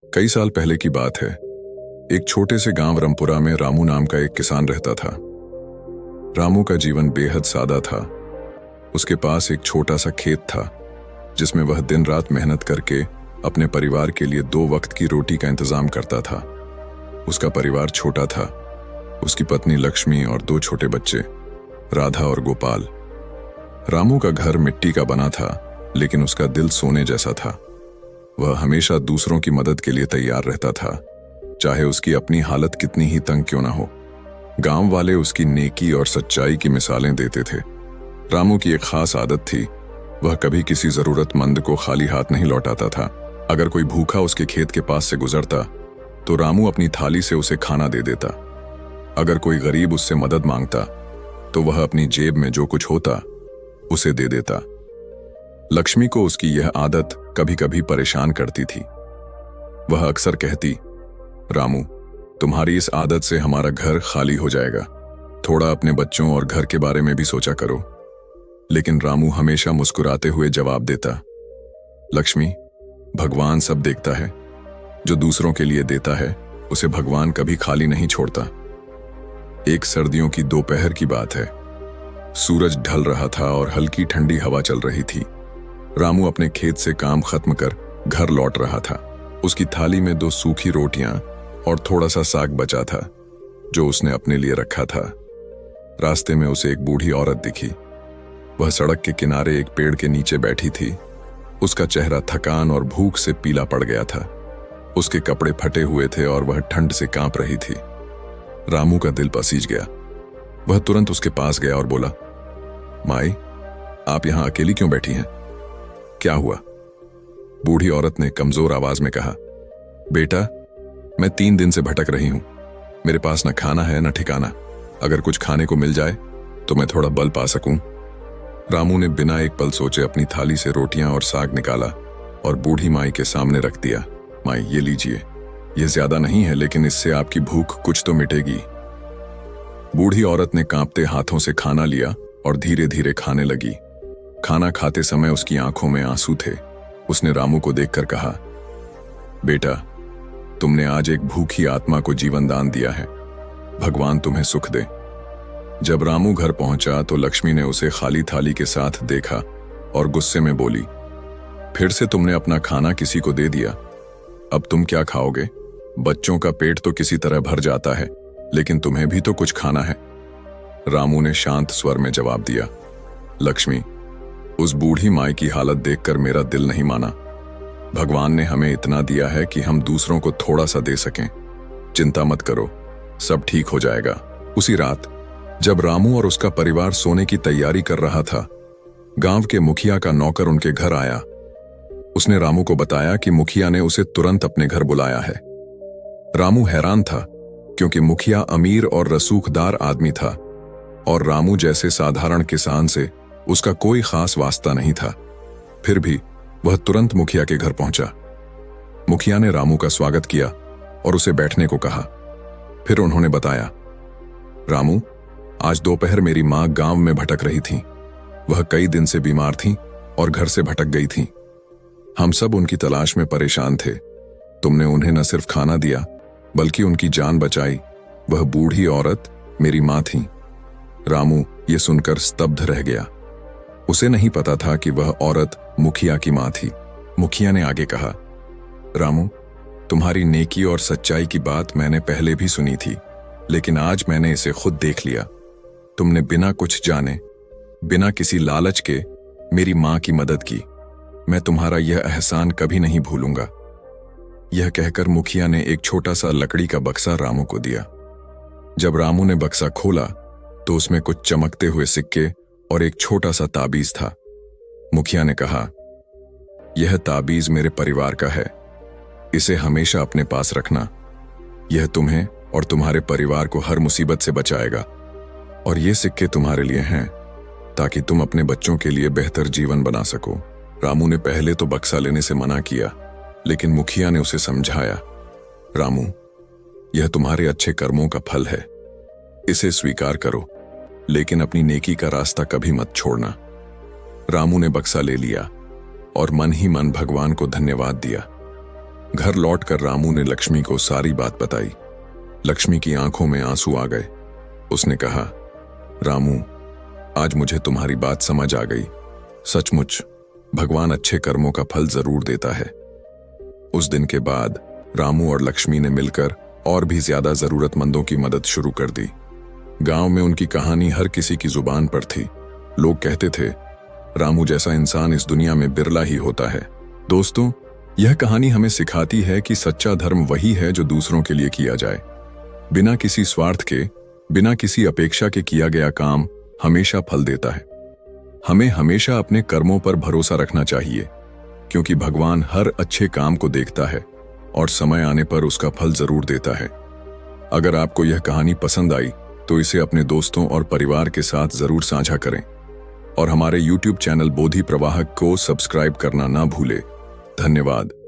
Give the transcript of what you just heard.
कई साल पहले की बात है। एक छोटे से गांव रामपुरा में रामू नाम का एक किसान रहता था। रामू का जीवन बेहद सादा था। उसके पास एक छोटा सा खेत था जिसमें वह दिन रात मेहनत करके अपने परिवार के लिए 2 वक्त की रोटी का इंतजाम करता था। उसका परिवार छोटा था। उसकी पत्नी लक्ष्मी और 2 छोटे बच्चे, राधा और गोपाल। रामू का घर मिट्टी का बना था, लेकिन उसका दिल सोने जैसा था। वह हमेशा दूसरों की मदद के लिए तैयार रहता था, चाहे उसकी अपनी हालत कितनी ही तंग क्यों ना हो। गांव वाले उसकी नेकी और सच्चाई की मिसालें देते थे। रामू की एक खास आदत थी, वह कभी किसी जरूरतमंद को खाली हाथ नहीं लौटाता था। अगर कोई भूखा उसके खेत के पास से गुजरता तो रामू अपनी थाली से उसे खाना दे देता। अगर कोई गरीब उससे मदद मांगता तो वह अपनी जेब में जो कुछ होता उसे दे देता। लक्ष्मी को उसकी यह आदत कभी कभी परेशान करती थी। वह अक्सर कहती, रामू, तुम्हारी इस आदत से हमारा घर खाली हो जाएगा। थोड़ा अपने बच्चों और घर के बारे में भी सोचा करो। लेकिन रामू हमेशा मुस्कुराते हुए जवाब देता, लक्ष्मी, भगवान सब देखता है। जो दूसरों के लिए देता है उसे भगवान कभी खाली नहीं छोड़ता। एक सर्दियों की दोपहर की बात है। सूरज ढल रहा था और हल्की ठंडी हवा चल रही थी। रामू अपने खेत से काम खत्म कर घर लौट रहा था। उसकी थाली में 2 सूखी रोटियां और थोड़ा सा साग बचा था, जो उसने अपने लिए रखा था। रास्ते में उसे एक बूढ़ी औरत दिखी। वह सड़क के किनारे एक पेड़ के नीचे बैठी थी। उसका चेहरा थकान और भूख से पीला पड़ गया था। उसके कपड़े फटे हुए थे और वह ठंड से कांप रही थी। रामू का दिल पसीज गया। वह तुरंत उसके पास गया और बोला, माई, आप यहां अकेली क्यों बैठी हैं? क्या हुआ? बूढ़ी औरत ने कमजोर आवाज में कहा, बेटा, मैं 3 दिन से भटक रही हूं। मेरे पास न खाना है न ठिकाना। अगर कुछ खाने को मिल जाए तो मैं थोड़ा बल पा सकूं। रामू ने बिना एक पल सोचे अपनी थाली से रोटियां और साग निकाला और बूढ़ी माई के सामने रख दिया। माई, ये लीजिए। ये ज्यादा नहीं है, लेकिन इससे आपकी भूख कुछ तो मिटेगी। बूढ़ी औरत ने कांपते हाथों से खाना लिया और धीरे धीरे खाने लगी। खाना खाते समय उसकी आंखों में आंसू थे। उसने रामू को देखकर कहा, बेटा, तुमने आज एक भूखी आत्मा को जीवन दान दिया है। भगवान तुम्हें सुख दे। जब रामू घर पहुंचा तो लक्ष्मी ने उसे खाली थाली के साथ देखा और गुस्से में बोली, फिर से तुमने अपना खाना किसी को दे दिया। अब तुम क्या खाओगे? बच्चों का पेट तो किसी तरह भर जाता है, लेकिन तुम्हें भी तो कुछ खाना है। रामू ने शांत स्वर में जवाब दिया, लक्ष्मी, उस बूढ़ी माई की हालत देखकर मेरा दिल नहीं माना। भगवान ने हमें इतना दिया है कि हम दूसरों को थोड़ा सा दे सकें। चिंता मत करो, सब ठीक हो जाएगा। उसी रात जब रामू और उसका परिवार सोने की तैयारी कर रहा था, गांव के मुखिया का नौकर उनके घर आया। उसने रामू को बताया कि मुखिया ने उसे तुरंत अपने घर बुलाया है। रामू हैरान था, क्योंकि मुखिया अमीर और रसूखदार आदमी था और रामू जैसे साधारण किसान से उसका कोई खास वास्ता नहीं था। फिर भी वह तुरंत मुखिया के घर पहुंचा। मुखिया ने रामू का स्वागत किया और उसे बैठने को कहा। फिर उन्होंने बताया, रामू, आज दोपहर मेरी मां गांव में भटक रही थी। वह कई दिन से बीमार थीं और घर से भटक गई थीं। हम सब उनकी तलाश में परेशान थे। तुमने उन्हें न सिर्फ खाना दिया, बल्कि उनकी जान बचाई। वह बूढ़ी औरत मेरी मां थी। रामू ये सुनकर स्तब्ध रह गया। उसे नहीं पता था कि वह औरत मुखिया की मां थी। मुखिया ने आगे कहा, रामू, तुम्हारी नेकी और सच्चाई की बात मैंने पहले भी सुनी थी, लेकिन आज मैंने इसे खुद देख लिया। तुमने बिना कुछ जाने, बिना किसी लालच के मेरी मां की मदद की। मैं तुम्हारा यह एहसान कभी नहीं भूलूंगा। यह कहकर मुखिया ने एक छोटा सा लकड़ी का बक्सा रामू को दिया। जब रामू ने बक्सा खोला तो उसमें कुछ चमकते हुए सिक्के और एक छोटा सा ताबीज था। मुखिया ने कहा, यह ताबीज मेरे परिवार का है। इसे हमेशा अपने पास रखना। यह तुम्हें और तुम्हारे परिवार को हर मुसीबत से बचाएगा। और ये सिक्के तुम्हारे लिए हैं, ताकि तुम अपने बच्चों के लिए बेहतर जीवन बना सको। रामू ने पहले तो बक्सा लेने से मना किया, लेकिन मुखिया ने उसे समझाया, रामू, यह तुम्हारे अच्छे कर्मों का फल है। इसे स्वीकार करो, लेकिन अपनी नेकी का रास्ता कभी मत छोड़ना। रामू ने बक्सा ले लिया और मन ही मन भगवान को धन्यवाद दिया। घर लौटकर रामू ने लक्ष्मी को सारी बात बताई। लक्ष्मी की आंखों में आंसू आ गए। उसने कहा, रामू, आज मुझे तुम्हारी बात समझ आ गई। सचमुच भगवान अच्छे कर्मों का फल जरूर देता है। उस दिन के बाद रामू और लक्ष्मी ने मिलकर और भी ज्यादा जरूरतमंदों की मदद शुरू कर दी। गांव में उनकी कहानी हर किसी की जुबान पर थी। लोग कहते थे, रामू जैसा इंसान इस दुनिया में बिरला ही होता है। दोस्तों, यह कहानी हमें सिखाती है कि सच्चा धर्म वही है जो दूसरों के लिए किया जाए। बिना किसी स्वार्थ के, बिना किसी अपेक्षा के किया गया काम हमेशा फल देता है। हमें हमेशा अपने कर्मों पर भरोसा रखना चाहिए, क्योंकि भगवान हर अच्छे काम को देखता है और समय आने पर उसका फल जरूर देता है। अगर आपको यह कहानी पसंद आई तो इसे अपने दोस्तों और परिवार के साथ जरूर साझा करें और हमारे YouTube चैनल बोधि प्रवाहक को सब्सक्राइब करना ना भूलें। धन्यवाद।